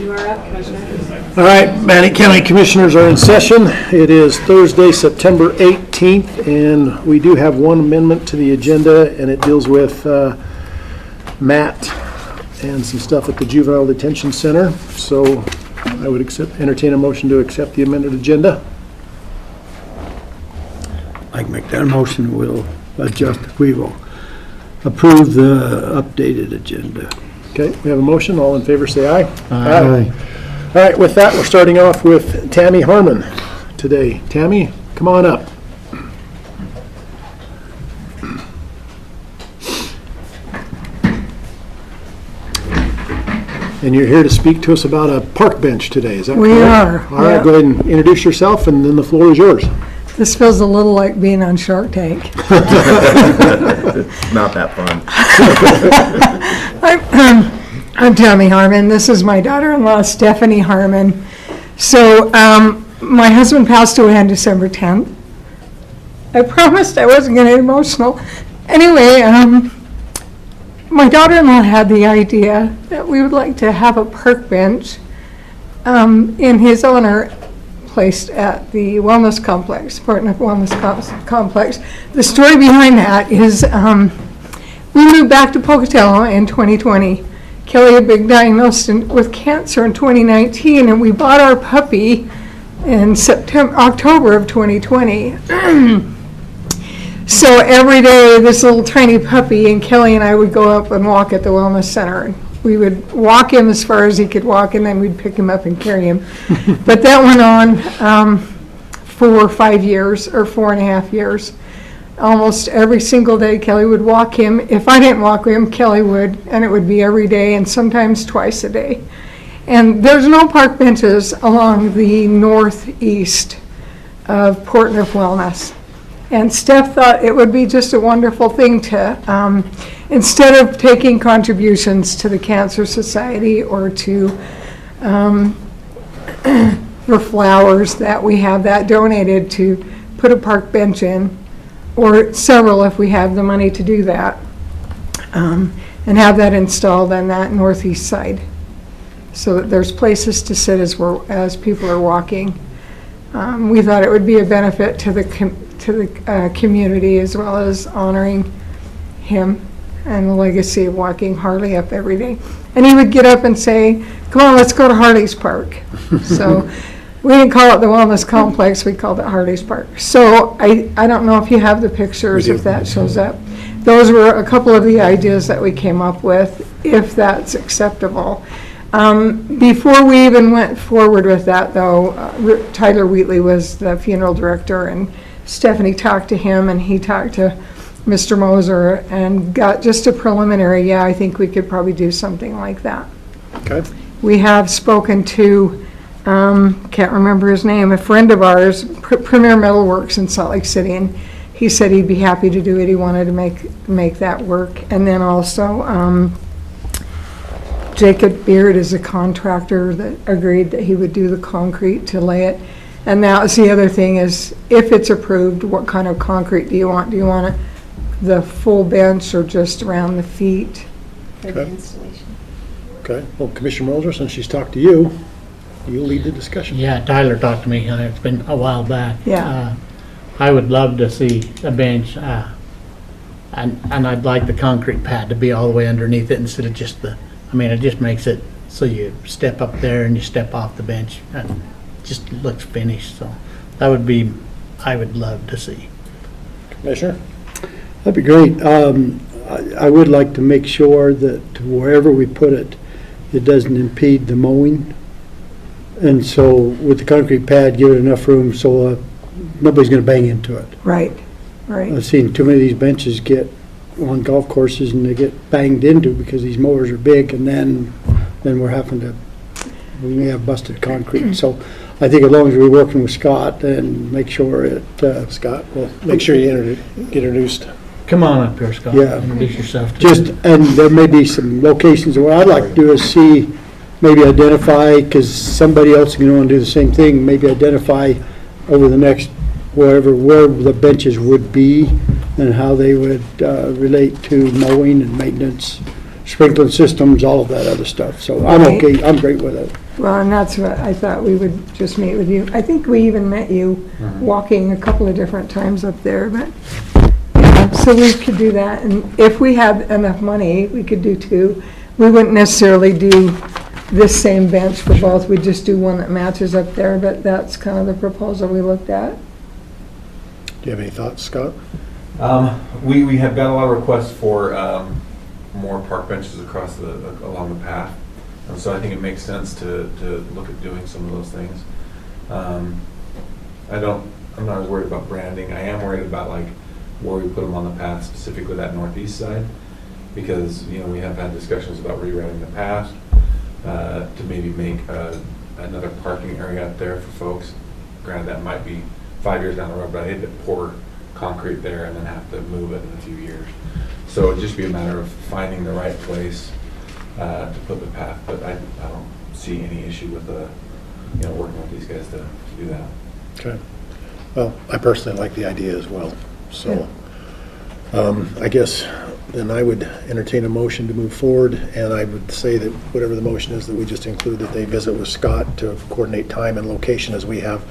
You are up, Commissioner. All right, Bannock County Commissioners are in session. It is Thursday, September 18th, and we do have one amendment to the agenda, and it deals with Matt and some stuff at the Juvenile Detention Center. So I would entertain a motion to accept the amended agenda. I can make that motion. We'll adjust. We will approve the updated agenda. Okay, we have a motion. All in favor say aye. Aye. All right, with that, we're starting off with Tammy Harmon today. Tammy, come on up. And you're here to speak to us about a park bench today, is that correct? We are. All right, yeah. go ahead and introduce yourself, and then the floor is yours. This feels a little like being on Shark Tank. Not that fun. I'm Tammy Harmon. This is my daughter-in-law, Stephanie Harmon. So my husband passed away on December 10th. I promised I wasn't going to get emotional. Anyway, my daughter-in-law had the idea that we would like to have a park bench in his honor placed at the wellness complex, Bannock Wellness Complex. The story behind that is we moved back to Pocatello in 2020. Kelly had been diagnosed with cancer in 2019, and we bought our puppy in October of 2020. So every day, this little tiny puppy, and Kelly and I would go up and walk at the wellness center. We would walk him as far as he could walk, and then we'd pick him up and carry him. But that went on for 5 years, or 4.5 years. Almost every single day, Kelly would walk him. If I didn't walk him, Kelly would, and it would be every day, and sometimes twice a day. And there's no park benches along the northeast of Portneuf Wellness. And Steph thought it would be just a wonderful thing to, instead of taking contributions to the Cancer Society or to for flowers, that we have that donated to put a park bench in, or several if we have the money to do that, and have that installed on that northeast side, so that there's places to sit as people are walking. We thought it would be a benefit to the community, as well as honoring him and the legacy of walking Harley up every day. And he would get up and say, "Come on, let's go to Harley's Park." So we didn't call it the Wellness Complex, we called it Harley's Park. So I don't know if you have the pictures, if that shows up. Those were a couple of the ideas that we came up with, if that's acceptable. Before we even went forward with that, though, Tyler Wheatley was the funeral director, and Stephanie talked to him, and he talked to Mr. Moser, and got just a preliminary, yeah, I think we could probably do something like that. Okay. We have spoken to, can't remember his name, a friend of ours, Premier Metalworks in Salt Lake City, and he said he'd be happy to do it. He wanted to make that work. And then also, Jacob Beard is a contractor that agreed that he would do the concrete to lay it. And that was the other thing, is if it's approved, what kind of concrete do you want? Do you want the full bench or just around the feet? For the installation. Okay, well, Commissioner Moser, since she's talked to you, you'll lead the discussion. Yeah, Tyler talked to me, it's been a while back. Yeah. I would love to see a bench, and I'd like the concrete pad to be all the way underneath it instead of just it just makes it so you step up there and you step off the bench, and it just looks finished, so that would be, I would love to see. Commissioner? That'd be great. I would like to make sure that wherever we put it, it doesn't impede the mowing. And so with the concrete pad, give it enough room so nobody's going to bang into it. Right, right. I've seen too many of these benches get on golf courses, and they get banged into because these mowers are big, and then we may have busted concrete. So I think as long as we're working with Scott and make sure it... Scott, well, make sure you get introduced. Come on up here, Scott. Yeah. Introduce yourself. And there may be some locations, what I'd like to do is see, maybe identify, because somebody else is going to want to do the same thing, maybe identify over the next, where the benches would be and how they would relate to mowing and maintenance, sprinkling systems, all of that other stuff. So I'm okay, I'm great with it. Well, and that's what I thought we would just meet with you. I think we even met you walking a couple of different times up there, but, yeah, so we could do that. And if we had enough money, we could do two. We wouldn't necessarily do this same bench for both. We'd just do one that matches up there, but that's kind of the proposal we looked at. Do you have any thoughts, Scott? We have got a lot of requests for more park benches across along the path. And so I think it makes sense to look at doing some of those things. I'm not as worried about branding. I am worried about like where we put them on the path, specifically that northeast side, because we have had discussions about rewriting the path to maybe make another parking area up there for folks. Granted, that might be 5 years down the road, but I hate to pour concrete there and then have to move it in a few years. So it'd just be a matter of finding the right place to put the path, but I don't see any issue with working with these guys to do that. Okay. Well, I personally like the idea as well, so I guess then I would entertain a motion to move forward, and I would say that whatever the motion is, that we just include that they visit with Scott to coordinate time and location as we have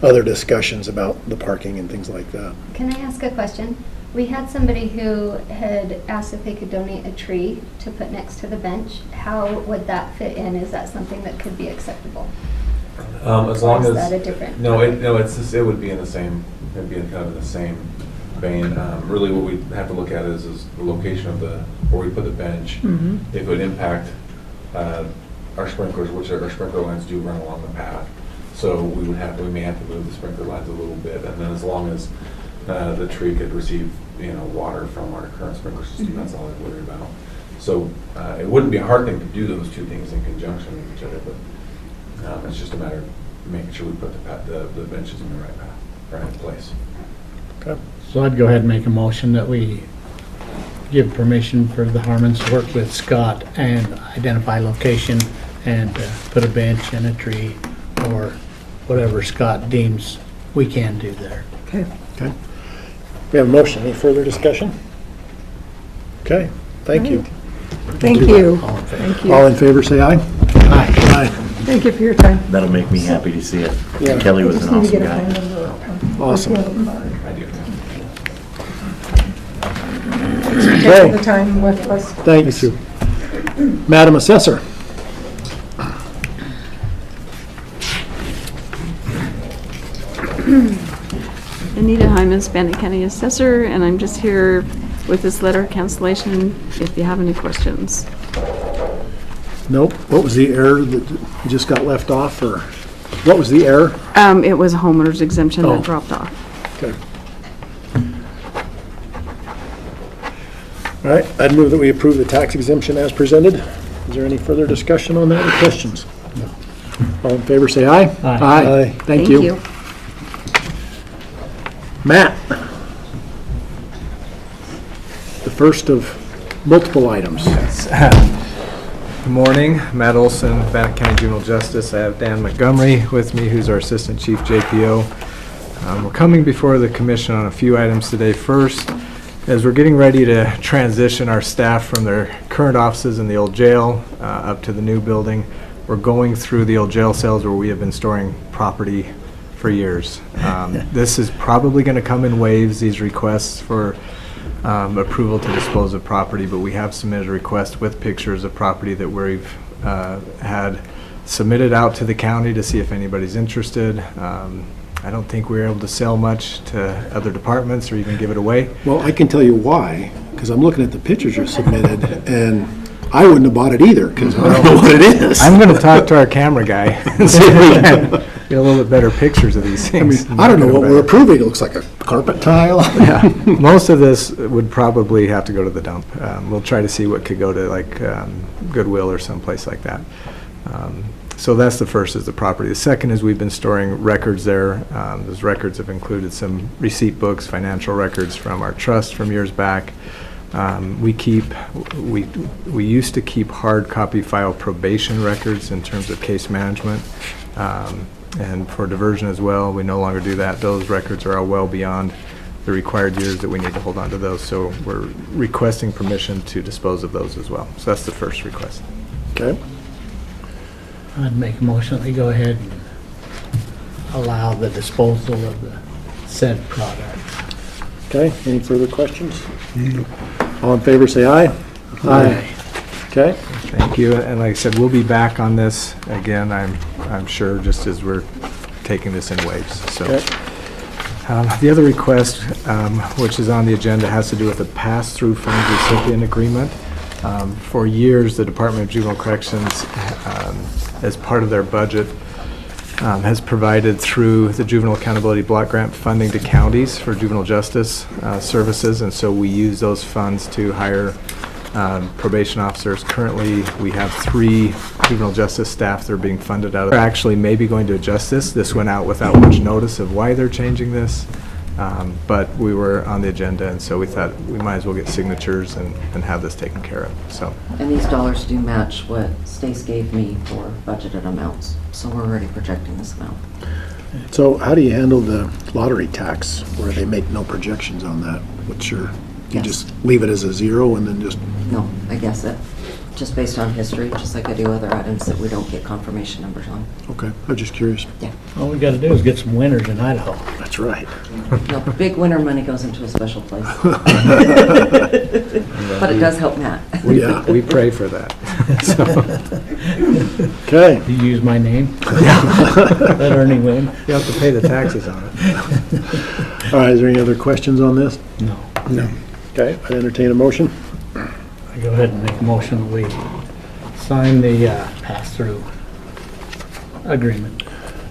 other discussions about the parking and things like that. Can I ask a question? We had somebody who had asked if they could donate a tree to put next to the bench. How would that fit in? Is that something that could be acceptable? As long Or as is that a different? it would be in the same. It'd be kind of in the same vein. Really, what we have to look at is the location of where we put the bench. If it would impact our sprinklers, which our sprinkler lines do run along the path. So we may have to move the sprinkler lines a little bit, and then as long as the tree could receive water from our current sprinkler system, that's all I worry about. So it wouldn't be a hard thing to do those two things in conjunction with each other, but it's just a matter of making sure we put the benches in the right place. Okay. So I'd go ahead and make a motion that we give permission for the Harmons to work with Scott and identify location and put a bench and a tree or whatever Scott deems we can do there. Okay. Okay. We have a motion. Any further discussion? Okay, thank you. Thank you. All in favor? Thank you. All in favor, say aye. Aye. Aye. Thank you for your time. That'll make me happy to see it. Yeah. Kelly was Just an need to awesome get a phone guy. number. Awesome. I do. Taking the time with us. Thanks. Madam Assessor. Anita Hymas, Bannock County Assessor, and I'm just here with this letter of cancellation if you have any questions. Nope. What was the error that just got left off, or what was the error? It was a homeowner's exemption Oh. that dropped off. Okay. All right, I'd move that we approve the tax exemption as presented. Is there any further discussion on that or questions? All in favor, say aye. Aye. Aye. Thank you. Matt. The first of multiple items. Good morning, Matt Olson, Bannock County Juvenile Justice. I have Dan Montgomery with me, who's our Assistant Chief JPO. We're coming before the Commission on a few items today. First, as we're getting ready to transition our staff from their current offices in the old jail up to the new building, we're going through the old jail cells where we have been storing property for years. This is probably going to come in waves, these requests for approval to dispose of property, but we have submitted a request with pictures of property that we've had submitted out to the county to see if anybody's interested. I don't think we were able to sell much to other departments or even give it away. Well, I can tell you why, because I'm looking at the pictures you submitted, and I wouldn't have bought it either, because I don't know what it is. I'm going to talk to our camera guy and see if we can get a little bit better pictures of these I mean, things. I don't know what we're approving. It looks like a carpet tile. Yeah, most of this would probably have to go to the dump. We'll try to see what could go to like Goodwill or someplace like that. So that's the first, is the property. The second is we've been storing records there. Those records have included some receipt books, financial records from our trust from years back. We used to keep hard copy file probation records in terms of case management. And for diversion as well, we no longer do that. Those records are all well beyond the required years that we need to hold on to those. So we're requesting permission to dispose of those as well. So that's the first request. Okay. I'd make a motion that we go ahead and allow the disposal of the said product. Okay, any further questions? All in favor, say aye. Aye. Okay, Thank you, and like I said, we'll be back on this again, I'm sure, just as we're taking this in waves, so. okay. The other request, which is on the agenda, has to do with the pass-through funds recipient agreement. For years, the Department of Juvenile Corrections, as part of their budget, has provided through the Juvenile Accountability Block Grant funding to counties for juvenile justice services, and so we use those funds to hire probation officers. Currently, we have 3 juvenile justice staff that are being funded out of. They're actually maybe going to adjust this. This went out without much notice of why they're changing this, but we were on the agenda, and so we thought we might as well get signatures and have this taken care of, so. And these dollars do match what Stace gave me for budgeted amounts, so we're already projecting this amount. So how do you handle the lottery tax where they make no projections on that? What's your, you Yes. just leave it as a 0 and then just, No, I guess it, just based on history, just like I do other items that we don't get confirmation numbers on. okay, I'm just curious. All we gotta do is get some winners in Idaho. That's right. No, big winter money goes into a special place. But it does help Matt. Yeah. We pray for that. So, Okay, You use my name? Let Ernie win? you have to pay the taxes on it. all right, is there any other questions on this? No. No. Okay, I entertain a motion. I go ahead and make a motion, we sign the pass-through agreement.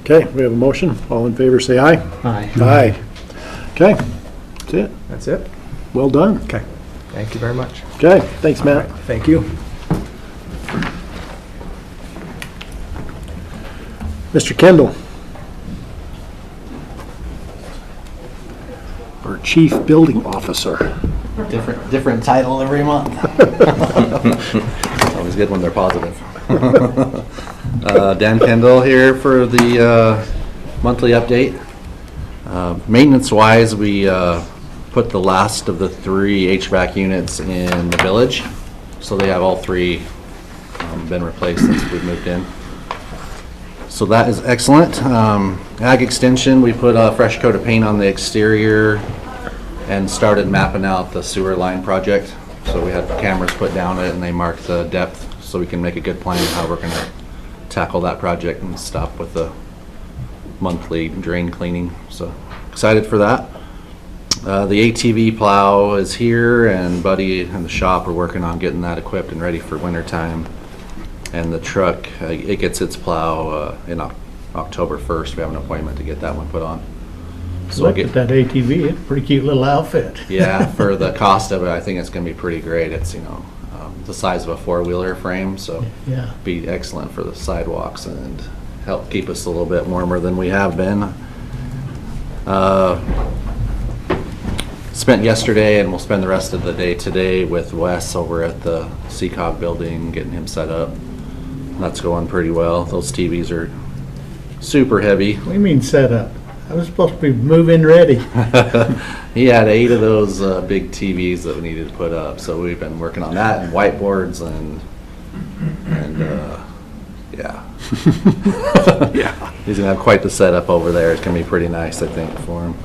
Okay, we have a motion. All in favor, say aye. Aye. Aye. Okay, that's it. That's it? Well done. Okay. Thank you very much. Okay, thanks, Matt. Thank you. Mr. Kendall. Our Chief Building Officer. Different title every month. It's always good when they're positive. Dan Kendall here for the monthly update. Maintenance-wise, we put the last of the 3 HVAC units in the village, so they have all 3 been replaced since we moved in. So that is excellent. Ag Extension, we put a fresh coat of paint on the exterior and started mapping out the sewer line project. So we had cameras put down it and they marked the depth so we can make a good plan of how we're gonna tackle that project and stop with the monthly drain cleaning. So excited for that. The ATV plow is here and Buddy and the shop are working on getting that equipped and ready for winter time. And the truck, it gets its plow in October 1st. We have an appointment to get that one put on. So we'll Look at that ATV, it's a pretty cute little outfit. yeah, for the cost of it, I think it's gonna be pretty great. It's, the size of a 4-wheeler frame, so Yeah. be excellent for the sidewalks and help keep us a little bit warmer than we have been. Spent yesterday and we'll spend the rest of the day today with Wes over at the CCOG building, getting him set up. That's going pretty well. Those TVs are super heavy. What do you mean set up? I was supposed to be move-in ready. He had 8 of those big TVs that we needed to put up, so we've been working on that and whiteboards and yeah. Yeah. He's gonna have quite the setup over there. It's gonna be pretty nice, I think, for him.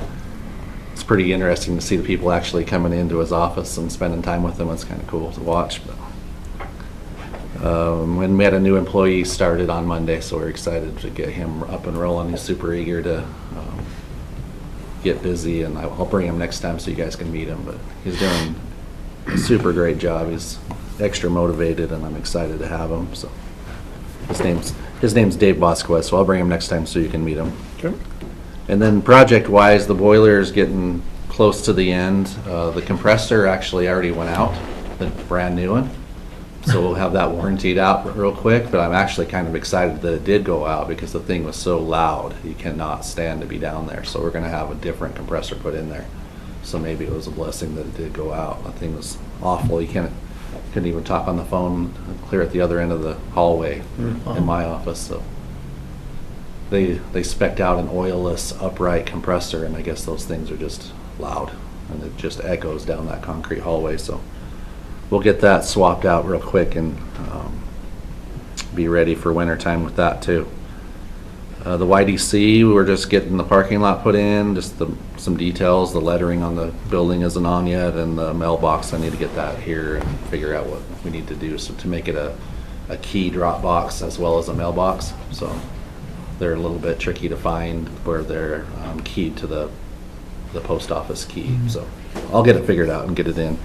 It's pretty interesting to see the people actually coming into his office and spending time with him. It's kind of cool to watch. But when we had a new employee started on Monday, so we're excited to get him up and rolling. He's super eager to get busy, and I'll bring him next time so you guys can meet him. But he's doing a super great job. He's extra motivated, and I'm excited to have him. So his name's Dave Bosquez, so I'll bring him next time so you can meet him. Okay. And then project-wise, the boiler is getting close to the end. The compressor actually already went out, the brand new one. So we'll have that warrantied out real quick, but I'm actually kind of excited that it did go out because the thing was so loud, you cannot stand to be down there. So we're gonna have a different compressor put in there. So maybe it was a blessing that it did go out. The thing was awful. You couldn't even talk on the phone clear at the other end of the hallway in my office. So they spec'd out an oilless upright compressor, and I guess those things are just loud and it just echoes down that concrete hallway. So we'll get that swapped out real quick and be ready for winter time with that too. The YDC, we're just getting the parking lot put in, just some details. The lettering on the building isn't on yet, and the mailbox, I need to get that here and figure out what we need to do so to make it a key drop box as well as a mailbox. So they're a little bit tricky to find where they're keyed to the post office key. So I'll get it figured out and get it in.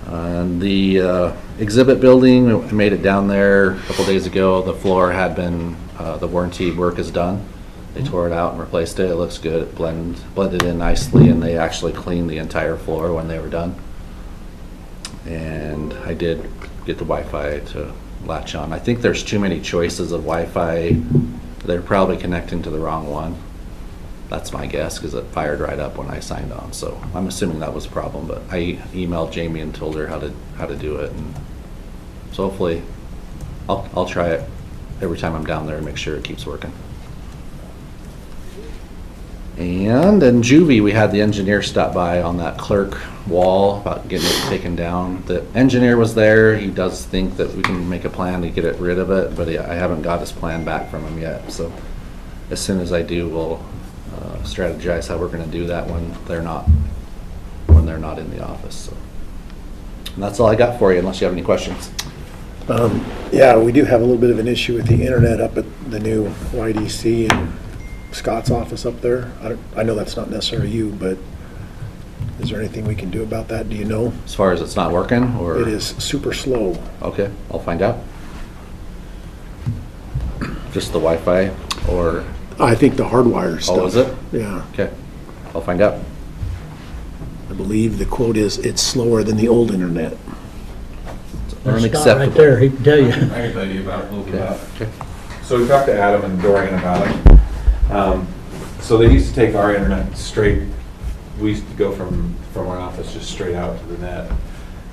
And the exhibit building, I made it down there a couple days ago. The floor had been, the warranty work is done. They tore it out and replaced it. It looks good. It blended in nicely, and they actually cleaned the entire floor when they were done. And I did get the Wi-Fi to latch on. I think there's too many choices of Wi-Fi. They're probably connecting to the wrong one. That's my guess, because it fired right up when I signed on. So I'm assuming that was a problem, but I emailed Jamie and told her how to do it. And so hopefully I'll try it every time I'm down there and make sure it keeps working. And in Juvie, we had the engineer stop by on that clerk wall about getting it taken down. The engineer was there. He does think that we can make a plan to get rid of it, but I haven't got his plan back from him yet. So as soon as I do, we'll strategize how we're going to do that when they're not in the office. So, and that's all I got for you, unless you have any questions. Yeah, we do have a little bit of an issue with the internet up at the new YDC and Scott's office up there. I know that's not necessarily you, but is there anything we can do about that? Do you know? As far as it's not working, or It is super slow. Okay, I'll find out. Just the Wi-Fi, or I think the hardwire stuff. is it? Yeah. Okay, I'll find out. I believe the quote is, it's slower than the old internet. There's Scott Unacceptable. right there, he can tell you. I can tell you about it a little bit about it. Okay. So we talked to Adam and Dorian about it. So they used to take our internet straight, we used to go from our office just straight out to the net.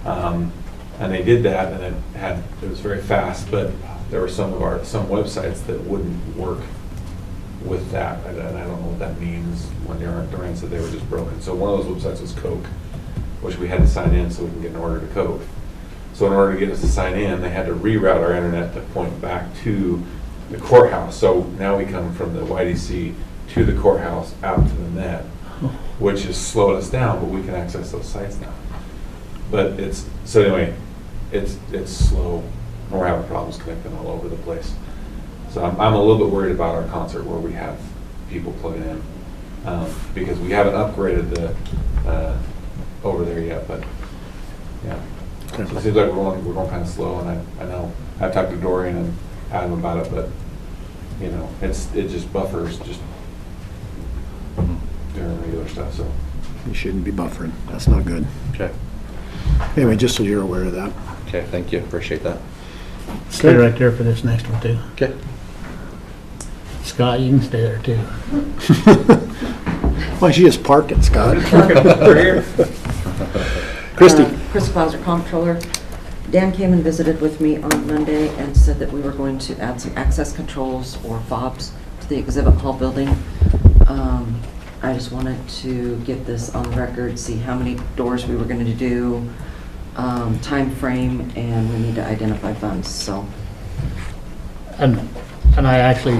And they did that, and it was very fast, but there were some websites that wouldn't work with that. And I don't know what that means when Dorian said they were just broken. So one of those websites was Coke, which we had to sign in so we can get an order to Coke. So in order to get us to sign in, they had to reroute our internet to point back to the courthouse. So now we come from the YDC to the courthouse out to the net, which has slowed us down, but we can access those sites now. But it's slow. We're having problems connecting all over the place. So I'm a little bit worried about our concert where we have people plugging in, because we haven't upgraded the over there yet, but yeah. So it seems like we're going kind of slow, and I know I've talked to Dorian and Adam about it, but you know, it just buffers just during regular stuff. So You shouldn't be buffering. That's not good. Okay. Anyway, just so you're aware of that. Okay, thank you, appreciate that. Stay right there for this next one too. Okay. Scott, you can stay there too. Why don't you just park it, Scott? here. Christie. Chris Clauser, Comptroller. Dan came and visited with me on Monday and said that we were going to add some access controls or fobs to the exhibit hall building. I just wanted to get this on the record, see how many doors we were going to do, time frame, and we need to identify funds, so. And I actually,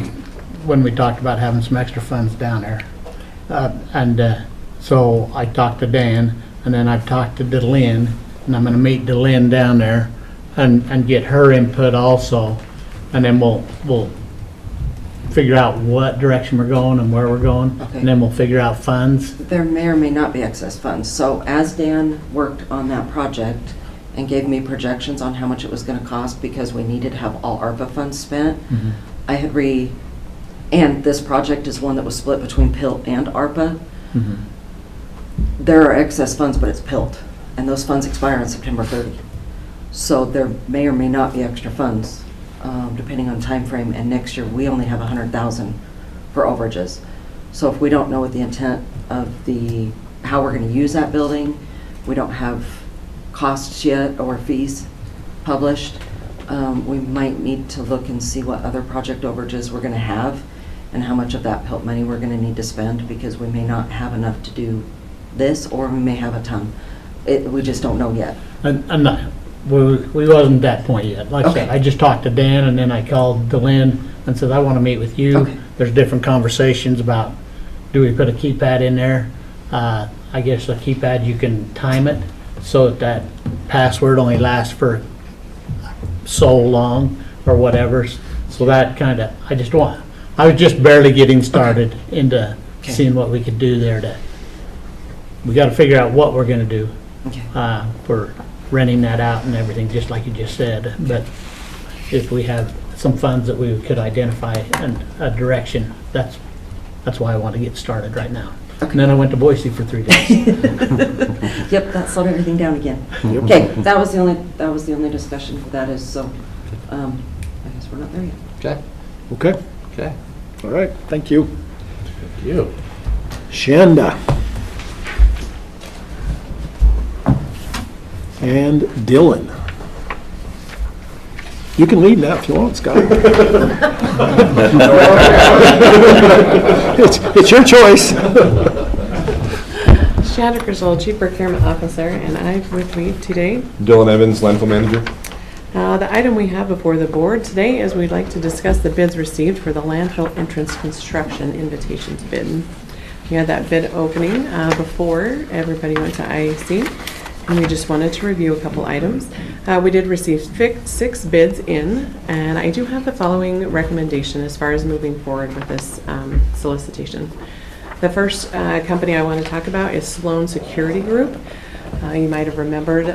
when we talked about having some extra funds down there, so I talked to Dan, and then I've talked to DeLynn, and I'm gonna meet DeLynn down there and get her input also, and then we'll figure out what direction we're going and where we're going, Okay. and then we'll figure out funds. There may or may not be excess funds. So as Dan worked on that project and gave me projections on how much it was going to cost because we needed to have all ARPA funds spent, I had and this project is one that was split between PILT and ARPA. There are excess funds, but it's PILT, and those funds expire on September 30. So there may or may not be extra funds, depending on time frame. And next year, we only have $100,000 for overages. So if we don't know what the intent of how we're going to use that building, we don't have costs yet or fees published, we might need to look and see what other project overages we're going to have and how much of that PILT money we're going to need to spend, because we may not have enough to do this, or we may have a ton. We just don't know yet. And we wasn't at that point yet. Like I said, Okay. I just talked to Dan, and then I called Delynn and said, I want to meet with you. Okay. There's different conversations about, do we put a keypad in there? I guess a keypad, you can time it so that password only lasts for so long or whatever. So that kind of, I was just barely getting started into Okay. seeing what we could do there we got to figure out what we're going to do Okay. for renting that out and everything, just like you just said. But if we have some funds that we could identify and a direction, that's why I want to get started right now. And then I went to Boise for 3 days. Yep, that slowed everything down again. Okay, that was the only discussion for that is, so, I guess we're not there yet. Okay, Okay, okay. all right, thank you. Thank you. Shanda. And Dylan. You can lead now if you want, Scott. It's your choice. Shanda Griswold, Chief Procurement Officer, and I have with me today, Dylan Evans, landfill manager. the item we have before the board today is we'd like to discuss the bids received for the landfill entrance construction invitation to bid. We had that bid opening before everybody went to IAC, and we just wanted to review a couple items. We did receive 6 bids in, and I do have the following recommendation as far as moving forward with this solicitation. The first company I want to talk about is Sloan Security Group. You might have remembered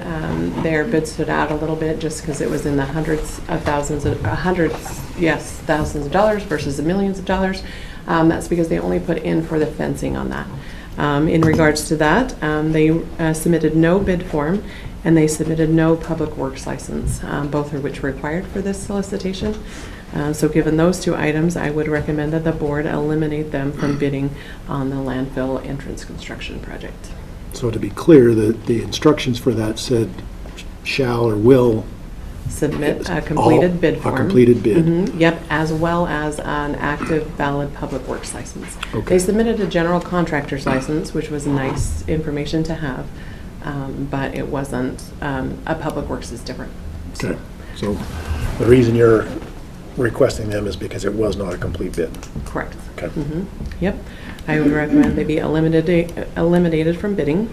their bid stood out a little bit just because it was in the thousands of dollars versus the millions of dollars. That's because they only put in for the fencing on that. In regards to that, they submitted no bid form and they submitted no public works license, both of which were required for this solicitation. So given those 2 items, I would recommend that the board eliminate them from bidding on the landfill entrance construction project. So to be clear, the instructions for that said shall or will. Submit a completed bid form. A completed bid. Mhm, yep, as well as an active valid public works license. Okay. They submitted a general contractor's license, which was nice information to have, but it wasn't, a public works is different. Okay, so the reason you're requesting them is because it was not a complete bid. Correct. Okay. Yep. I would recommend they be eliminated from bidding.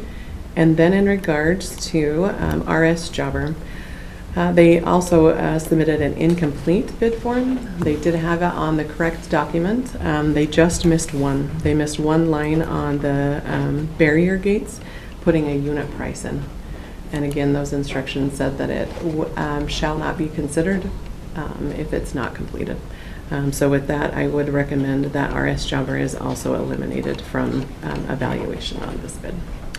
And then in regards to RS Jobber, they also submitted an incomplete bid form. They did have it on the correct document. They just missed one. They missed one line on the barrier gates, putting a unit price in. And again, those instructions said that it shall not be considered if it's not completed. So with that, I would recommend that RS Jobber is also eliminated from evaluation on this bid.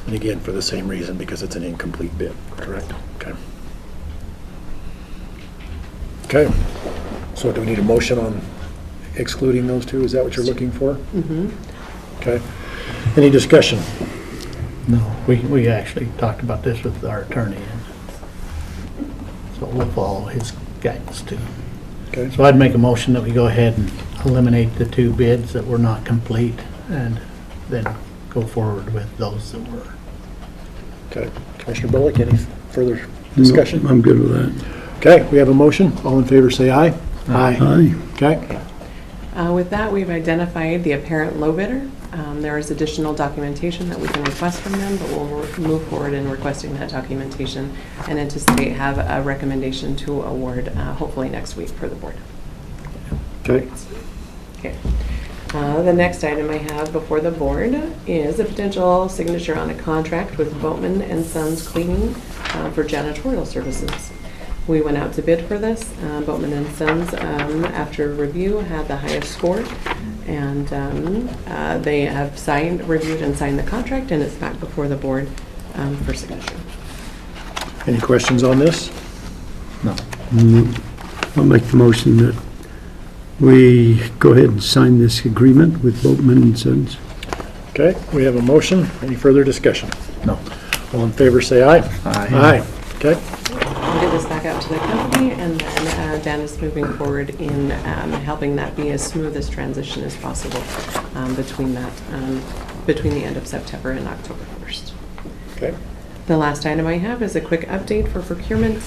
And again, for the same reason, because it's an incomplete bid, correct? Okay. Okay, so do we need a motion on excluding those 2? Is that what you're looking for? Mm-hmm. Okay. Any discussion? No, we actually talked about this with our attorney, and so we'll follow his guidance too. Okay. So I'd make a motion that we go ahead and eliminate the 2 bids that were not complete, and then go forward with those that were. Okay. Commissioner Bullock, any further discussion? No, I'm good with that. Okay, we have a motion. All in favor, say aye. Aye. Okay. With that, we've identified the apparent low bidder. There is additional documentation that we can request from them, but we'll move forward in requesting that documentation and anticipate have a recommendation to award hopefully next week for the board. Okay. Okay. The next item I have before the board is a potential signature on a contract with Boatman and Sons Cleaning for janitorial services. We went out to bid for this. Boatman and Sons, after review, had the highest score, and they have reviewed and signed the contract, and it's back before the board for signature. Any questions on this? No. I'll make the motion that we go ahead and sign this agreement with Boatman and Sons. Okay, we have a motion. Any further discussion? No. All in favor, say aye. Aye. Okay. We'll get this back out to the company, and then Dan is moving forward in helping that be as smooth as transition as possible between the end of September and October 1st. Okay. The last item I have is a quick update for procurement.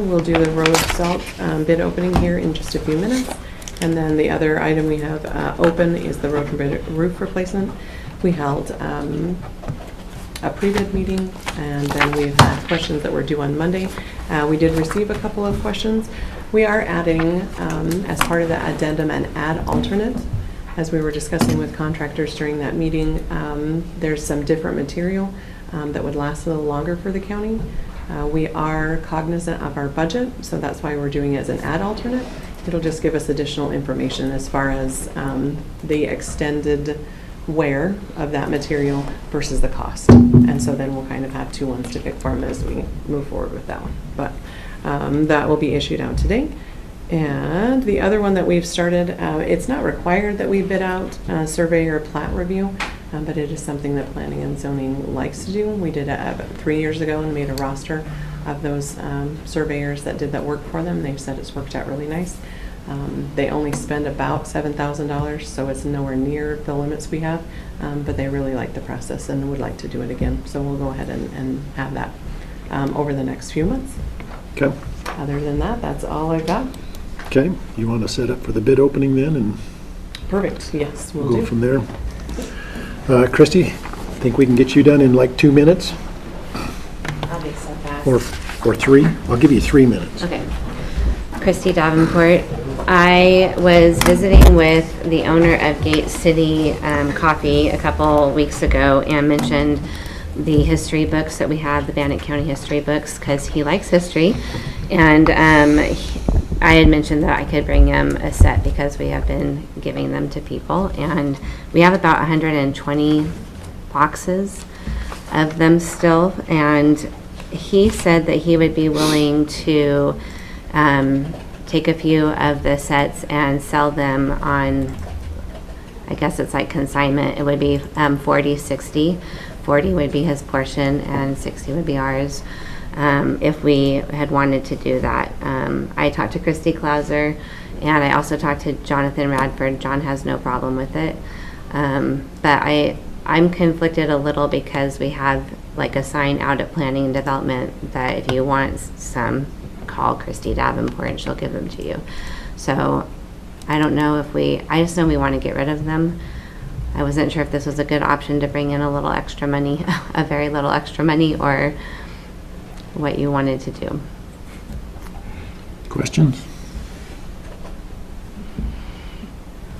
We'll do the road salt bid opening here in just a few minutes. And then the other item we have open is the road and bridge roof replacement. We held a pre-bid meeting, and then we've had questions that were due on Monday. We did receive a couple of questions. We are adding, as part of the addendum, an add alternate. As we were discussing with contractors during that meeting, there's some different material that would last a little longer for the county. We are cognizant of our budget, so that's why we're doing it as an add alternate. It'll just give us additional information as far as the extended wear of that material versus the cost. And so then we'll kind of have 2 ones to pick from as we move forward with that one. But that will be issued out today. And the other one that we've started, it's not required that we bid out a survey or plat review, but it is something that planning and zoning likes to do. We did it about 3 years ago and made a roster of those surveyors that did that work for them. They've said it's worked out really nice. They only spend about $7,000, so it's nowhere near the limits we have, but they really like the process and would like to do it again. So we'll go ahead and have that over the next few months. Okay. Other than that, that's all I've got. Okay, you want to set up for the bid opening then, and Perfect, yes, we'll we'll go do. from there? Christie, think we can get you done in like 2 minutes? I'll be so fast. Or 3? I'll give you 3 minutes. Okay. Christy Davenport. I was visiting with the owner of Gate City Coffee a couple weeks ago and mentioned the history books that we have, the Bannock County history books, because he likes history. And I had mentioned that I could bring him a set because we have been giving them to people. And we have about 120 boxes of them still. And he said that he would be willing to take a few of the sets and sell them on, I guess it's like consignment. It would be 40, 60. 40 would be his portion and 60 would be ours, if we had wanted to do that. I talked to Christy Klauser and I also talked to Jonathan Radford. John has no problem with it. But I'm conflicted a little because we have like a sign out at Planning and Development that if you want some, call Christy Davenport and she'll give them to you. So I don't know if I just know we want to get rid of them. I wasn't sure if this was a good option to bring in a little extra money, a very little extra money, or what you wanted to do. Questions?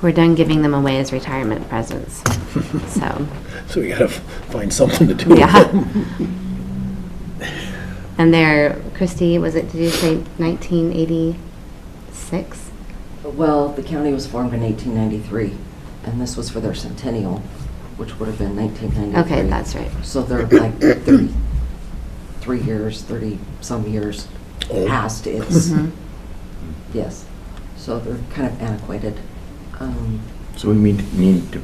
We're done giving them away as retirement presents, so. So we gotta find something to do with Yeah. them. And they're, Christy, did you say 1986? Well, the county was formed in 1893, and this was for their centennial, which would have been 1993. Okay, that's right. So they're like 33 years, 30-some years Old. past its, Mhm. yes. So they're kind of antiquated. So we need to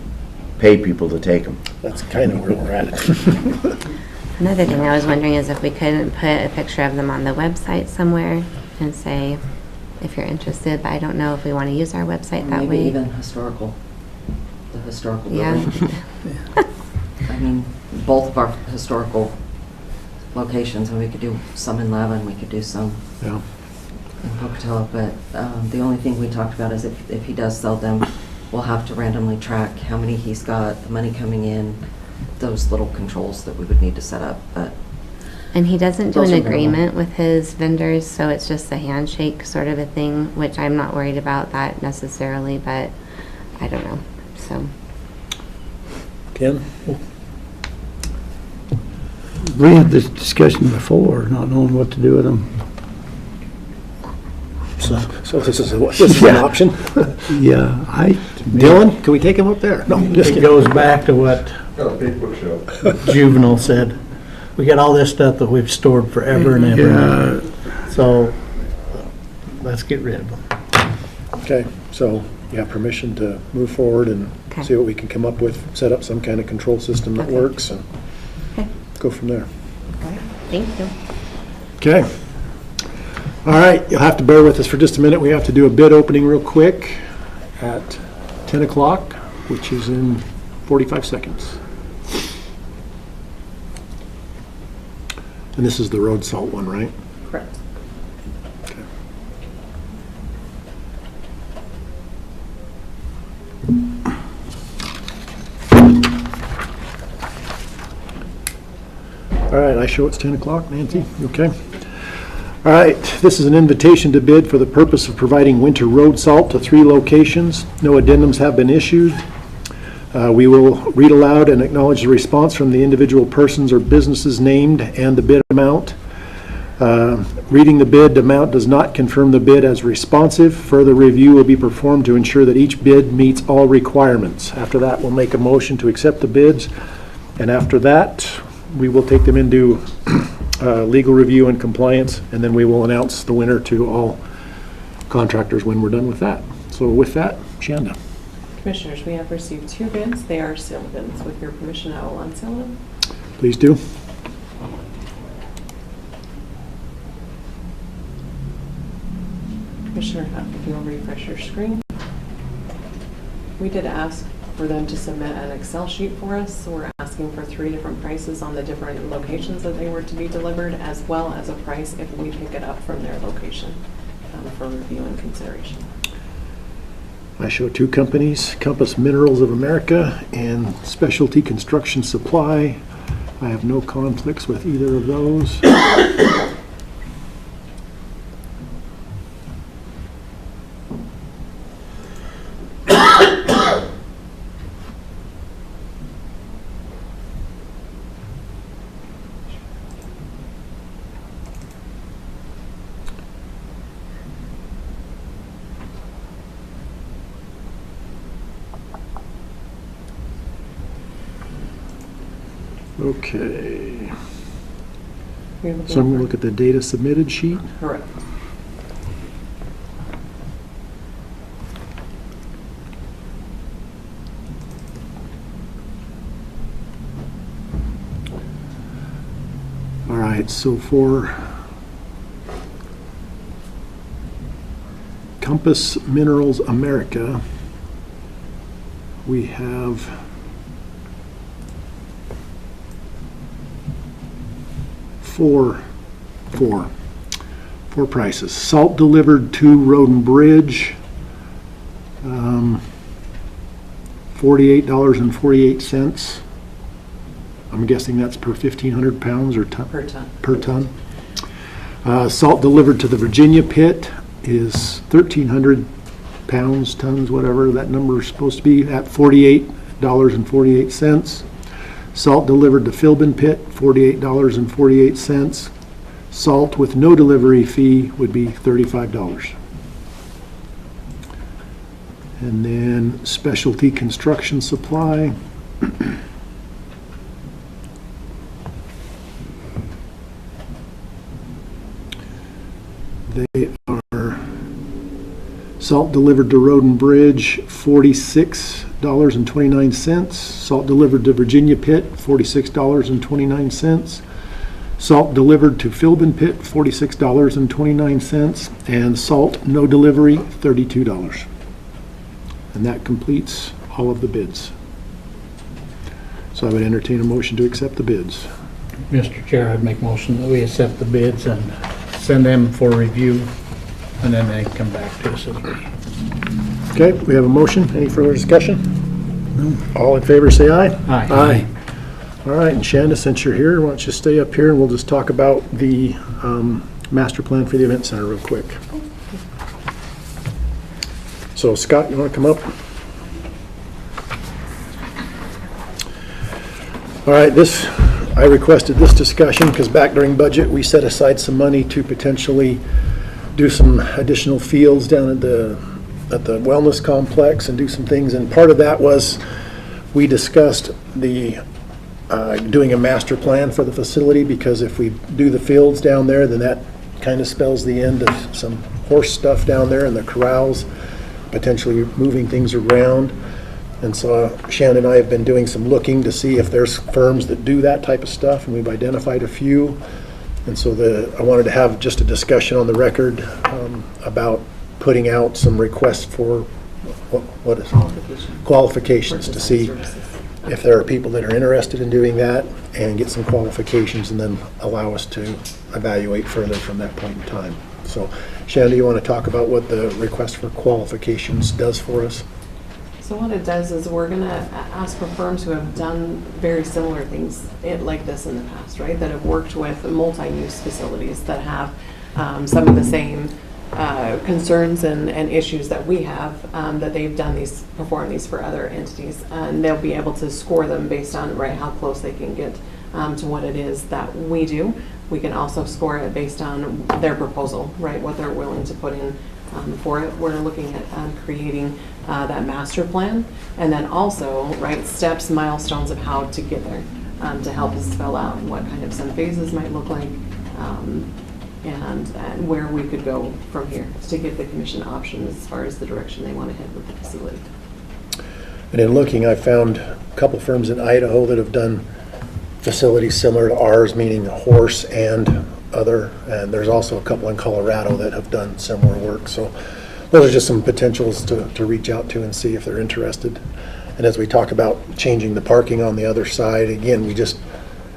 pay people to take them. That's kind of where we're at. Another thing I was wondering is if we couldn't put a picture of them on the website somewhere and say, if you're interested, but I don't know if we want to use our website that Maybe way. even the historical Yeah. building. I mean, both of our historical locations, and we could do some in Lavin, we could do some Yeah. in Pocatello, but the only thing we talked about is if he does sell them, we'll have to randomly track how many he's got, the money coming in, those little controls that we would need to set up, but And he doesn't do Those an are minimal. agreement with his vendors, so it's just a handshake sort of a thing, which I'm not worried about that necessarily, but I don't know, so. Ken? We had this discussion before, not knowing what to do with them. So this is an option? Yeah, Dylan, can we take him up there? No, just It kidding. goes back to what Got a big bookshelf. Juvenile said. We got all this stuff that we've stored forever and ever. Yeah, So let's get rid of them. Okay, so you have permission to move forward and Okay. see what we can come up with, set up some kind of control system that Okay. works and Okay. go from there. Thank you. Okay. All right, you'll have to bear with us for just a minute. We have to do a bid opening real quick at 10 o'clock, which is in 45 seconds. And this is the road salt one, right? Correct. Okay. All right, I show it's 10 o'clock, Nancy, okay? All right, this is an invitation to bid for the purpose of providing winter road salt to 3 locations. No addendums have been issued. We will read aloud and acknowledge the response from the individual persons or businesses named and the bid amount. Reading the bid amount does not confirm the bid as responsive. Further review will be performed to ensure that each bid meets all requirements. After that, we'll make a motion to accept the bids, and after that, we will take them into legal review and compliance, and then we will announce the winner to all contractors when we're done with that. So with that, Shanda. Commissioners, we have received 2 bids. They are sealed bids. With your permission, I will unseal them. Please do. Commissioner, if you'll refresh your screen. We did ask for them to submit an Excel sheet for us, so we're asking for 3 different prices on the different locations that they were to be delivered, as well as a price if we pick it up from their location for review and consideration. I show 2 companies, Compass Minerals of America and Specialty Construction Supply. I have no conflicts with either of those. Okay, so I'm going to look at the data submitted sheet. Correct. All right, so for Compass Minerals America, we have four prices. Salt delivered to Road and Bridge, $48.48. I'm guessing that's per 1,500 pounds or ton? Per ton. Per ton. Salt delivered to the Virginia pit is 1,300 pounds, tons, whatever that number is supposed to be, at $48.48. Salt delivered to Philbin pit, $48.48. Salt with no delivery fee would be $35. And then Specialty Construction Supply. They are salt delivered to Road and Bridge, $46.29. Salt delivered to Virginia Pit, $46.29. Salt delivered to Philbin Pit, $46.29. And salt, no delivery, $32. And that completes all of the bids. So I would entertain a motion to accept the bids. Mr. Chair, I'd make motion that we accept the bids and send them for review, and then they come back to us. Okay, we have a motion. Any further discussion? No. All in favor, say aye. Aye. Aye. All right, and Shanda, since you're here, why don't you stay up here and we'll just talk about the master plan for the event center real quick. So Scott, you want to come up? All right, I requested this discussion because back during budget, we set aside some money to potentially do some additional fields down at the wellness complex and do some things. And part of that was we discussed the doing a master plan for the facility, because if we do the fields down there, then that kind of spells the end of some horse stuff down there in the corrals, potentially moving things around. And so Shannon and I have been doing some looking to see if there's firms that do that type of stuff, and we've identified a few. And so I wanted to have just a discussion on the record about putting out some requests for what is qualifications to see if there are people that are interested in doing that, and get some qualifications, and then allow us to evaluate further from that point in time. So, Shannon, do you want to talk about what the request for qualifications does for us? So what it does is we're going to ask for firms who have done very similar things like this in the past, right? That have worked with multi-use facilities that have some of the same concerns and issues that we have, that they've performed these for other entities. And they'll be able to score them based on, right, how close they can get to what it is that we do. We can also score it based on their proposal, right, what they're willing to put in for it. We're looking at creating that master plan, and then also, right, steps, milestones of how to get there, to help us spell out what kind of some phases might look like, and where we could go from here to give the commission options as far as the direction they want to head with the facility. And in looking, I found a couple firms in Idaho that have done facilities similar to ours, meaning horse and other, and there's also a couple in Colorado that have done similar work. So those are just some potentials to reach out to and see if they're interested. And as we talk about changing the parking on the other side, again,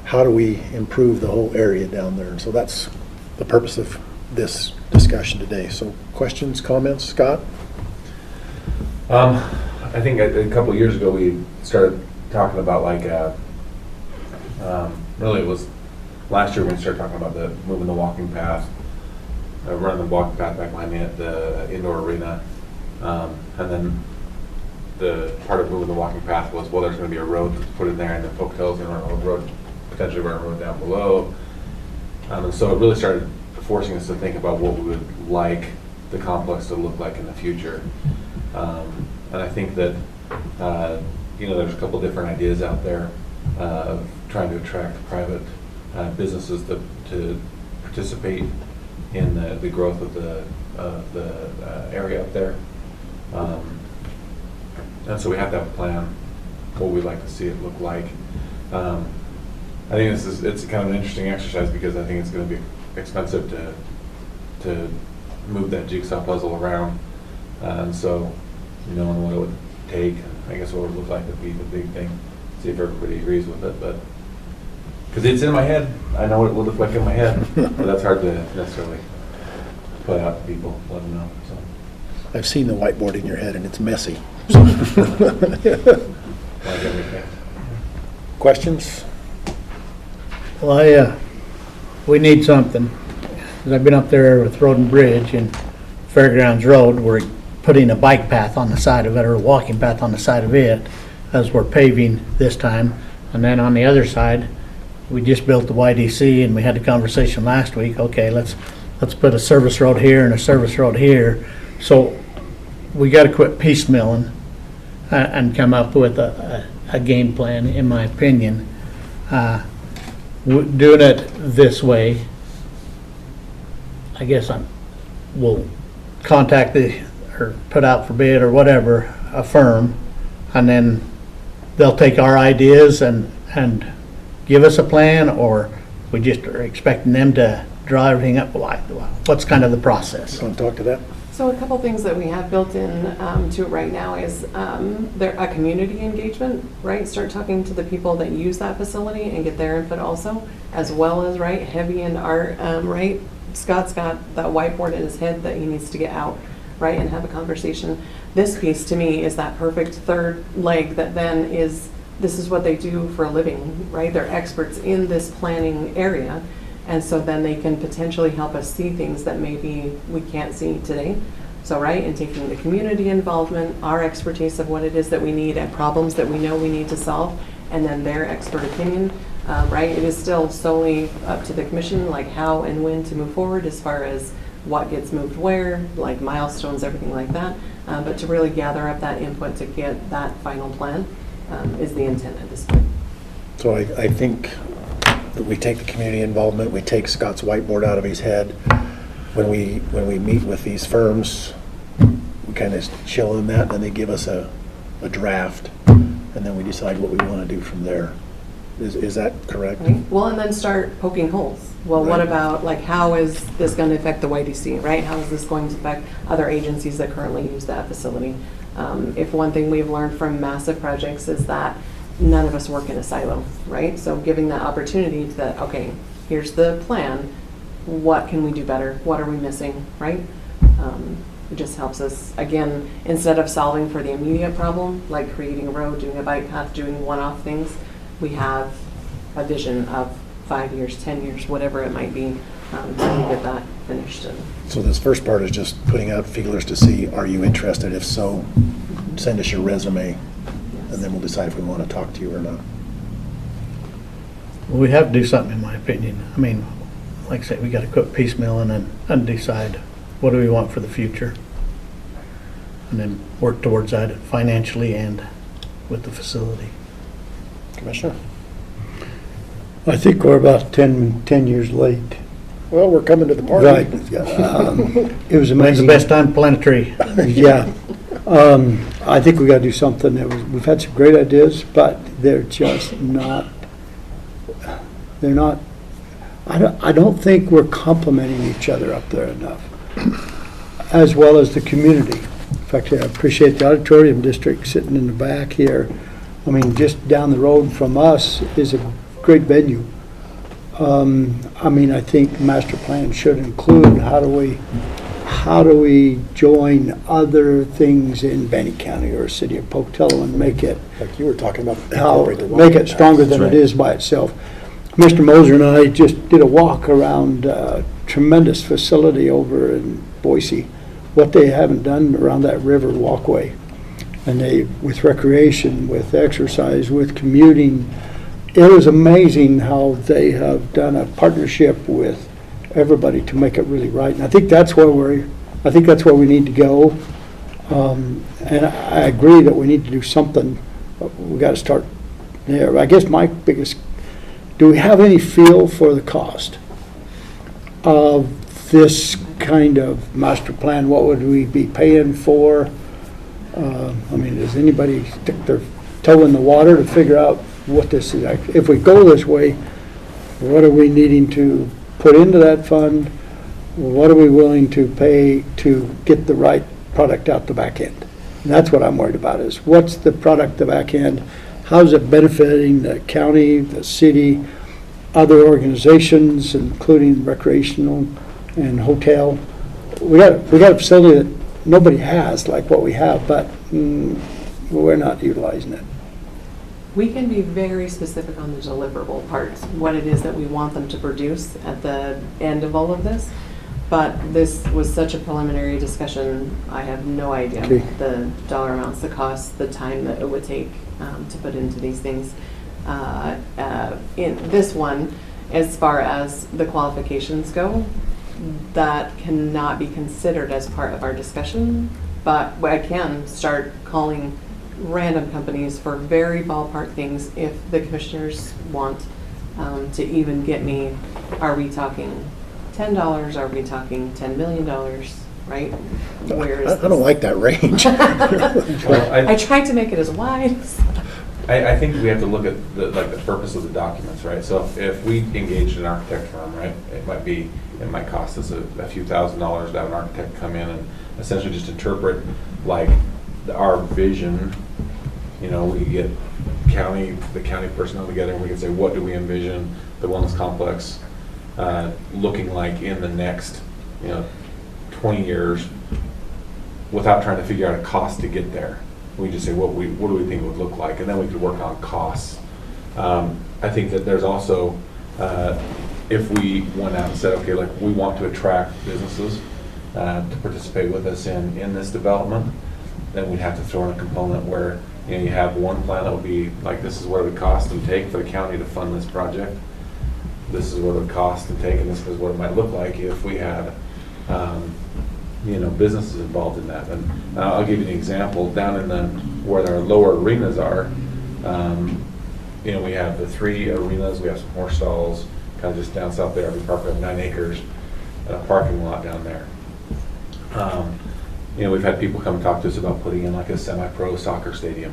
how do we improve the whole area down there? And so that's the purpose of this discussion today. So questions, comments, Scott? I think a couple of years ago we started talking about really it was last year when we started talking about moving the walking path, running the walking path back behind the indoor arena, and then the part of moving the walking path was, well, there's going to be a road that's put in there, and then Pocatello's going to run a road, potentially run a road down below, and so it really started forcing us to think about what we would like the complex to look like in the future. And I think that there's a couple different ideas out there of trying to attract private businesses to participate in the growth of the area up there. And so we have to have a plan, what we'd like to see it look like. I think it's kind of an interesting exercise because I think it's going to be expensive to move that jigsaw puzzle around. And so, knowing what it would take, I guess what it would look like would be the big thing. See if everybody agrees with it, but because it's in my head, I know what it will look like in my head, but that's hard to necessarily put out to people, let them know. So. I've seen the whiteboard in your head, and it's messy. Like everything. Questions? Well, we need something. 'Cause I've been up there with Road and Bridge and Fairgrounds Road. We're putting a bike path on the side of it, or a walking path on the side of it, as we're paving this time. And then on the other side, we just built the YDC, and we had the conversation last week, okay, let's put a service road here and a service road here. So we got to quit piecemealing and come up with a game plan, in my opinion. Doing it this way, I guess we'll contact or put out for bid or whatever, a firm, and then they'll take our ideas and give us a plan, or we just are expecting them to draw everything up. What's kind of the process? Want to talk to that? So a couple things that we have built in to it right now is a community engagement, right? Start talking to the people that use that facility and get their input also, as well as, right, heavy in art, right? Scott's got that whiteboard in his head that he needs to get out, right, and have a conversation. This piece to me is that perfect third leg that then is, this is what they do for a living, right? They're experts in this planning area. And so then they can potentially help us see things that maybe we can't see today. So, right, and taking the community involvement, our expertise of what it is that we need and problems that we know we need to solve, and then their expert opinion, right? It is still solely up to the commission, like how and when to move forward as far as what gets moved where, like milestones, everything like that. But to really gather up that input to get that final plan is the intent at this point. So I think that we take the community involvement, we take Scott's whiteboard out of his head. When we meet with these firms, we kind of chill in that, and then they give us a draft, and then we decide what we want to do from there. Is that correct? Right. Well, and then start poking holes. Well, what about, like, how is this going to affect the YDC, right? How is this going to affect other agencies that currently use that facility? If one thing we've learned from massive projects is that none of us work in a silo, right? So giving that opportunity to that, okay, here's the plan, what can we do better? What are we missing, right? It just helps us, again, instead of solving for the immediate problem, like creating a road, doing a bike path, doing one-off things, we have a vision of 5 years, 10 years, whatever it might be, when we get that finished. And So this first part is just putting out feelers to see, are you interested? If so, send us your resume, and then we'll decide if we want to talk to you or not. Well, we have to do something, in my opinion. I mean, like I said, we got to quit piecemealing and decide what do we want for the future, and then work towards that financially and with the facility. Commissioner? I think we're about 10 years late. Well, we're coming to the party. Right. It was When's amazing. the best time to plant a tree? Yeah. I think we got to do something. We've had some great ideas, but they're just not, I don't think we're complimenting each other up there enough, as well as the community. In fact, I appreciate the auditorium district sitting in the back here. I mean, just down the road from us is a great venue. I mean, I think master plan should include how do we join other things in Bannock County or city of Pocatello and make it Like you were talking about. make it stronger than it is by itself. Mr. Moser and I just did a walk around a tremendous facility over in Boise, what they haven't done around that river walkway. And they, with recreation, with exercise, with commuting, it was amazing how they have done a partnership with everybody to make it really right. And I think that's where we need to go. And I agree that we need to do something, but we got to start there. I guess my biggest, do we have any feel for the cost of this kind of master plan? What would we be paying for? I mean, does anybody stick their toe in the water to figure out what this is? If we go this way, what are we needing to put into that fund? What are we willing to pay to get the right product out the back end? And that's what I'm worried about, is what's the product, the back end? How's it benefiting the county, the city, other organizations, including recreational and hotel? We got a facility that nobody has like what we have, but we're not utilizing it. we can be very specific on the deliverable parts, what it is that we want them to produce at the end of all of this. But this was such a preliminary discussion, I have no idea Okay. the dollar amounts, the cost, the time that it would take to put into these things. In this one, as far as the qualifications go, that cannot be considered as part of our discussion, but I can start calling random companies for very ballpark things if the commissioners want to even get me, are we talking $10, are we talking $10 million, right? Where is I don't like that range. Well, I tried to make it as wide as I think we have to look at the purpose of the documents, right? So if we engaged an architect firm, right, it might cost us a few $1,000s to have an architect come in and essentially just interpret like our vision. You know, we get the county personnel together and we can say, what do we envision the wellness complex looking like in the next, 20 years, without trying to figure out a cost to get there. We just say, what do we think it would look like? And then we could work on costs. I think that there's also, if we went out and said, okay, like we want to attract businesses to participate with us in this development, then we'd have to throw in a component where, you have one plan that would be like, this is what it would cost and take for the county to fund this project. This is what it would cost and take, and this is what it might look like if we had, businesses involved in that. And I'll give you an example. Down in where our lower arenas are, we have the 3 arenas, we have some horse stalls, kind of just down south there. We park up 9 acres and a parking lot down there. We've had people come talk to us about putting in like a semi-pro soccer stadium.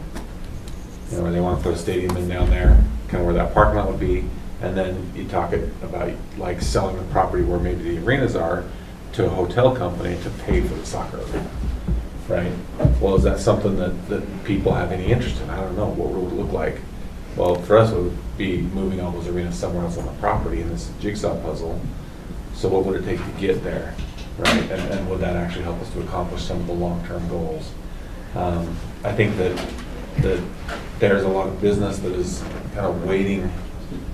Where they want to put a stadium in down there, kind of where that parking lot would be. And then you talk about like selling the property where maybe the arenas are to a hotel company to pay for the soccer arena, right? Well, is that something that people have any interest in? I don't know. What would it look like? Well, for us, it would be moving all those arenas somewhere else on the property in this jigsaw puzzle. So what would it take to get there, right? And would that actually help us to accomplish some of the long-term goals? I think that there's a lot of business that is kind of waiting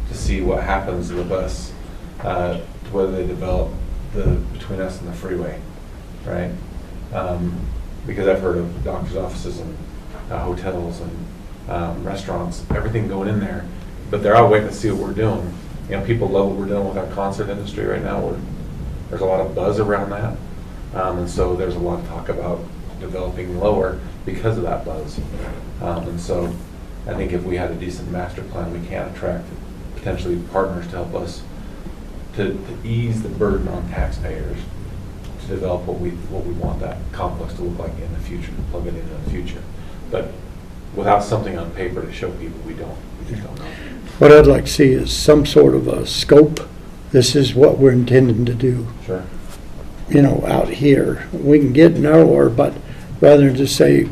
to see what happens with us, to whether they develop between us and the freeway, right? Because I've heard of doctor's offices and hotels and restaurants, everything going in there, but they're all waiting to see what we're doing. You know, people love what we're doing with our concert industry right now. There's a lot of buzz around that, and so there's a lot of talk about developing lower because of that buzz. And so I think if we had a decent master plan, we can attract potentially partners to help us to ease the burden on taxpayers to develop what we want that complex to look like in the future, to plug it into the future. But without something on paper to show people, we just don't know. What I'd like to see is some sort of a scope. This is what we're intending to do. Sure. You know, out here. We can get narrower, but rather than just say,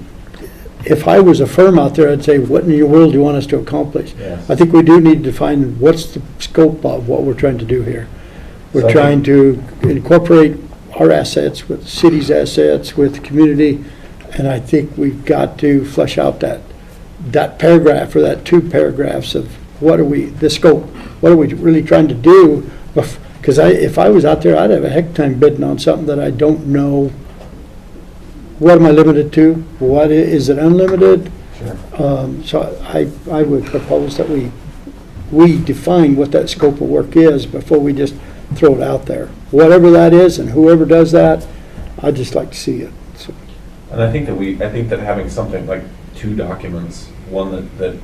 if I was a firm out there, I'd say, what in your world do you want us to accomplish? Yes. I think we do need to define what's the scope of what we're trying to do here. So We're I trying to incorporate our assets with the city's assets, with the community, and I think we've got to flesh out that paragraph or that 2 paragraphs of the scope, what are we really trying to do? Because if I was out there, I'd have a heck of a time bidding on something that I don't know. What am I limited to? What is it unlimited? Sure. So I would propose that we define what that scope of work is before we just throw it out there. Whatever that is, and whoever does that, I'd just like to see it. So, And I think that having something like 2 documents, one that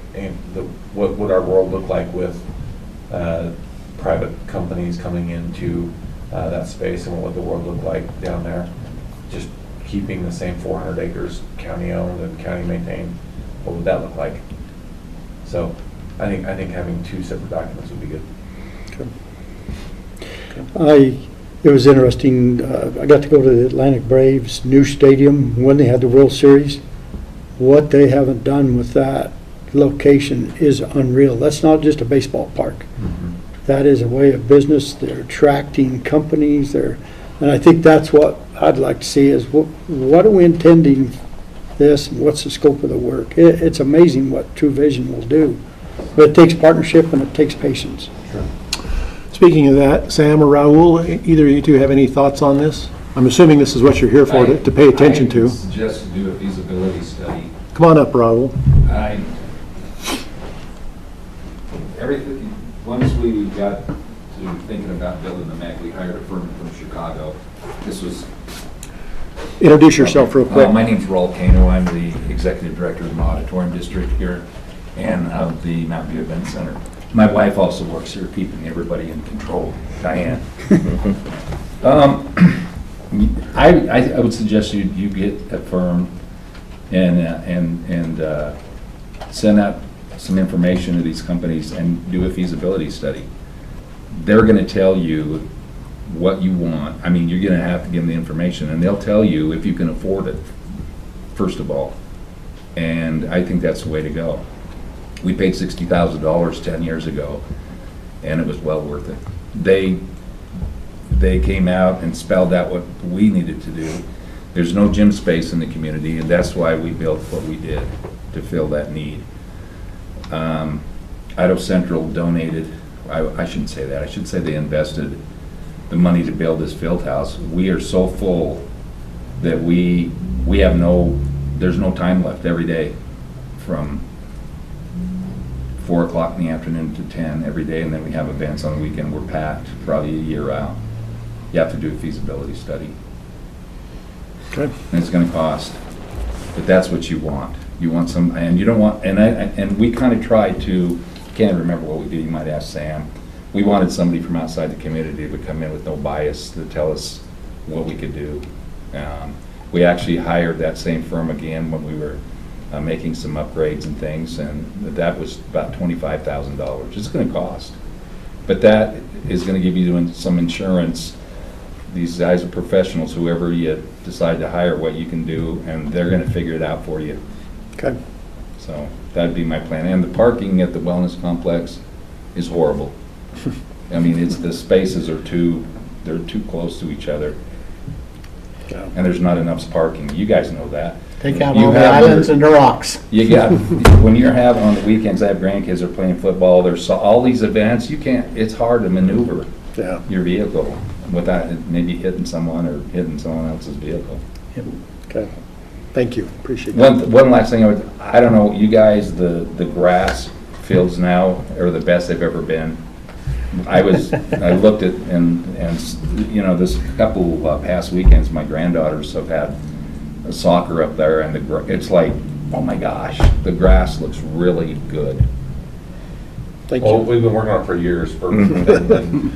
what would our world look like with private companies coming into that space, and what would the world look like down there? Just keeping the same 400 acres county owned and county maintained, what would that look like? So I think having 2 separate documents would be good. it was interesting, I got to go to the Atlantic Braves' new stadium when they had the World Series. What they haven't done with that location is unreal. That's not just a baseball park. Mm-hmm. That is a way of business. They're attracting companies. And I think that's what I'd like to see is what are we intending this, and what's the scope of the work? It's amazing what True Vision will do. But it takes partnership and it takes patience. Sure. Speaking of that, Sam or Raul, either of you two have any thoughts on this? I'm assuming this is what you're here for, to pay attention I to. suggest to do a feasibility study. Come on up, Raul. Once we got to thinking about building the MEC, we hired a firm from Chicago. This was... Introduce yourself real quick. My name's Raul Cano. I'm the executive director of the auditorium district here and of the Mountain View Event Center. My wife also works here, keeping everybody in control. Diane. I would suggest you get a firm and send out some information to these companies and do a feasibility study. They're going to tell you what you want. I mean, you're going to have to give them the information, and they'll tell you if you can afford it, first of all. And I think that's the way to go. We paid $60,000 10 years ago, and it was well worth it. They came out and spelled out what we needed to do. There's no gym space in the community, and that's why we built what we did, to fill that need. Idaho Central donated, I shouldn't say that, I should say they invested the money to build this field house. We are so full that we have there's no time left every day from 4 o'clock in the afternoon to 10 every day, and then we have events on the weekend. We're packed probably a year out. You have to do a feasibility study. Okay. And it's going to cost, but that's what you want. You want some, and you don't want, and we kind of tried to, can't remember what we did, you might ask Sam. We wanted somebody from outside the community to come in with no bias to tell us what we could do. We actually hired that same firm again when we were making some upgrades and things, and that was about $25,000. It's going to cost, but that is going to give you some insurance. These guys are professionals, whoever you decide to hire, what you can do, and they're going to figure it out for you. Okay. So that'd be my plan. And the parking at the wellness complex is horrible. I mean, the spaces are they're too close to each other. And there's not enough parking. You guys know that. Take out You all the have your- islands and the rocks. You got, when you're having, on the weekends, I have grandkids are playing football, there's all these events, it's hard to maneuver Yeah. your vehicle without maybe hitting someone or hitting someone else's vehicle. Okay. Thank you. Appreciate that. One last thing, I don't know, you guys, the grass fields now are the best they've ever been. I looked at, and you know, this couple past weekends, my granddaughters have had a soccer up there, and it's like, oh my gosh, the grass looks really good. Thank Well, you. we've been working on it for years. And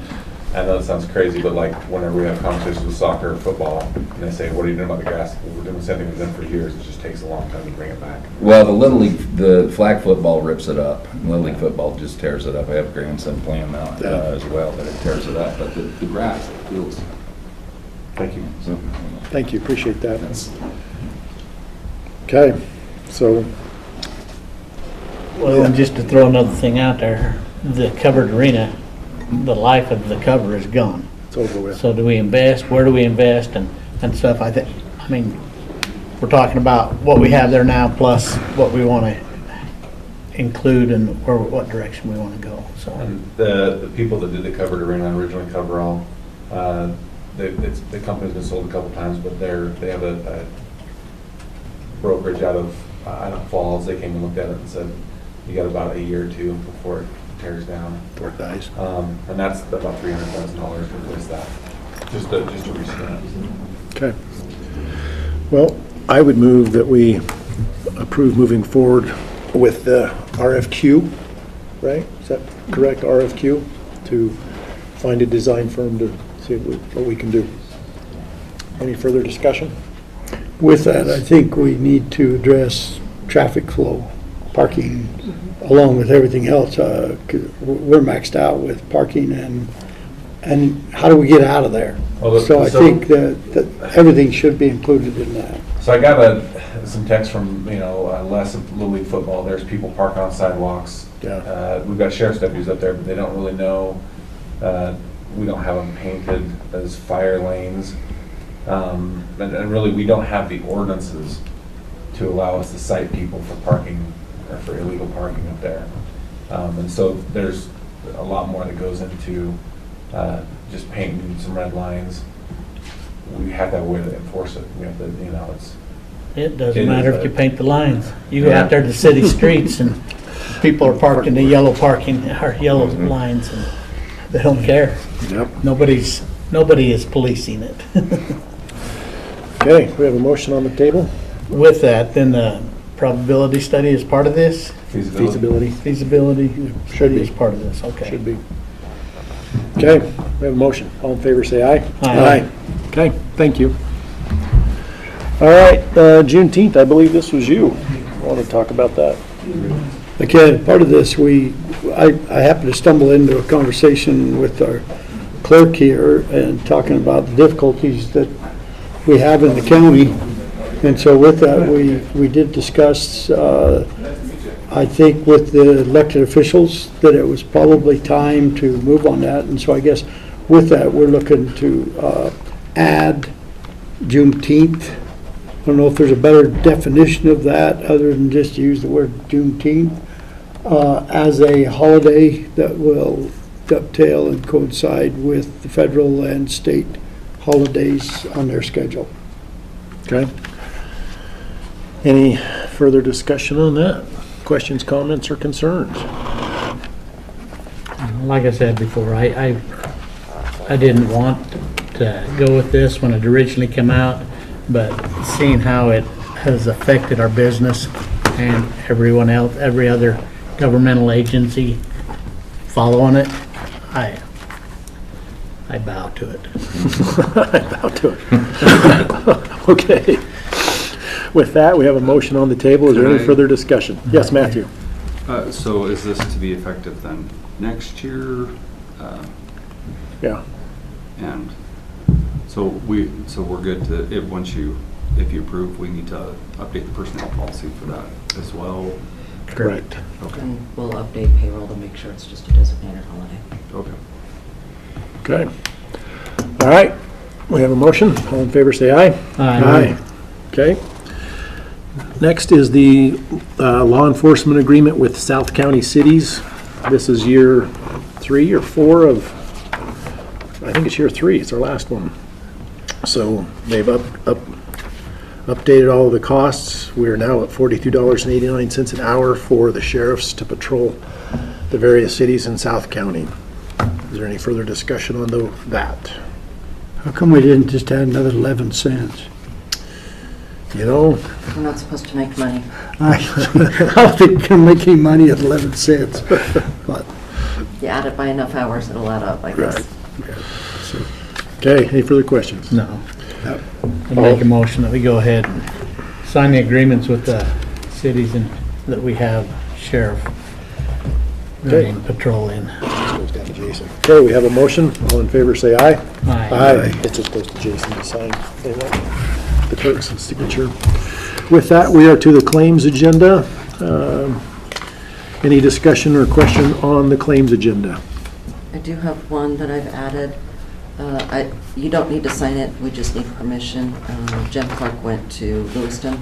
I know it sounds crazy, but like whenever we have conversations with soccer or football, and they say, what are you doing about the grass? Well, we're doing the same thing we've done for years. It just takes a long time to bring it back. Well, the Little League, the flag football rips it up. Little League football just tears it up. I have a grandson playing that as well, but it tears it up. But the grass, the fields. Thank you. So, Thank you. Appreciate that. Okay. So, Well, and just to throw another thing out there, the covered arena, the life of the cover is gone. it's over with. So do we invest, where do we invest and stuff? I mean, we're talking about what we have there now plus what we want to include and what direction we want to go, so. And the people that did the covered arena, originally Coverall, the company's been sold a couple times, but they have a brokerage out of Falls. They came and looked at it and said, you got about a year or two before it tears down. Poor guys. And that's about $300,000 to replace that, just to restart. Okay. Well, I would move that we approve moving forward with the RFQ, right? Is that correct, RFQ? To find a design firm to see what we can do. Any further discussion? With that, I think we need to address traffic flow, parking, along with everything else. 'Cause we're maxed out with parking and how do we get out of there? Well, So I think that everything should be included in that. So I got some text from, Les of Little League football. There's people parking on sidewalks. Yeah. We've got sheriff's deputies up there, but they don't really know. We don't have them painted as fire lanes. And really, we don't have the ordinances to allow us to cite people for parking or for illegal parking up there. And so there's a lot more that goes into just painting some red lines. We have to have a way to enforce it. We have to, it's. It doesn't It matter is if you a- paint the lines. You go out there to city streets and people are parked in the yellow parking, or yellow lines, and they don't care. Yep. Nobody is policing it. Okay, we have a motion on the table. With that, then the probability study is part of this? Feasibility. Feasibility Should study be. is part of this, okay. Should be. Okay, we have a motion. All in favor, say aye. Aye. Okay, thank you. All right, Juneteenth, I believe this was you. I want to talk about that. Again, part of this, I happened to stumble into a conversation with our clerk here and talking about the difficulties that we have in the county. And so with that, we did discuss, I think with the elected officials, that it was probably time to move on that. And so I guess with that, we're looking to add Juneteenth. I don't know if there's a better definition of that other than just use the word Juneteenth as a holiday that will dovetail and coincide with the federal and state holidays on their schedule. Okay. Any further discussion on that? Questions, comments, or concerns? Like I said before, I didn't want to go with this when it originally came out, but seeing how it has affected our business and everyone else, every other governmental agency following it, I bow to it. I bow to it. Okay. With that, we have a motion on the table. Is there any further discussion? Yes, Matthew. So is this to be effective then next year? Yeah. And so we're good to, once you if you approve, we need to update the personnel policy for that as well. Correct. Okay. And we'll update payroll to make sure it's just a designated holiday. Okay. Okay. All right, we have a motion. All in favor, say aye. Aye. Okay. Next is the law enforcement agreement with South County Cities. This is year 3 or 4 of, I think it's year 3, it's our last one. So they've updated all of the costs. We're now at $42.89 an hour for the sheriffs to patrol the various cities in South County. Is there any further discussion on that? How come we didn't just add another 11 cents? You know, We're not supposed to make money. I don't think we can make any money at 11 cents, but, You add it by enough hours, it'll add up, I guess. okay, any further questions? No. I make a motion that we go ahead and sign the agreements with the cities and that we have sheriff Okay. running patrol in. Goes down to Jason. Okay, we have a motion. All in favor, say aye. Aye. It just goes to Jason to sign. The clerk's signature. With that, we are to the claims agenda. Any discussion or question on the claims agenda? I do have one that I've added. You don't need to sign it, we just need permission. Jen Clark went to Lewiston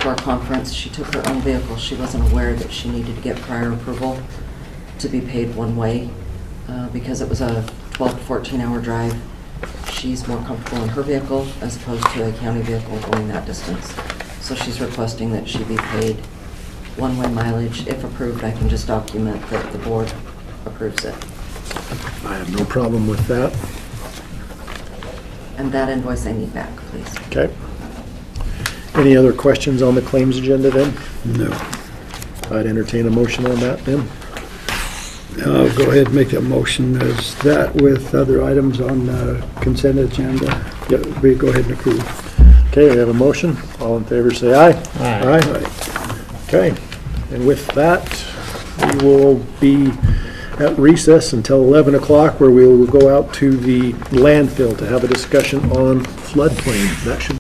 for a conference. She took her own vehicle. She wasn't aware that she needed to get prior approval to be paid one way because it was a 12 to 14-hour drive. She's more comfortable in her vehicle as opposed to a county vehicle going that distance. So she's requesting that she be paid one-way mileage. If approved, I can just document that the board approves it. I have no problem with that. And that invoice I need back, please. Okay. Any other questions on the claims agenda then? no. I'd entertain a motion on that then. I'll go ahead and make that motion as that with other items on the consent agenda. Yep, we go ahead and approve. Okay, we have a motion. All in favor, say aye. Aye. Okay, and with that, we will be at recess until 11 o'clock where we will go out to the landfill to have a discussion on floodplain. That should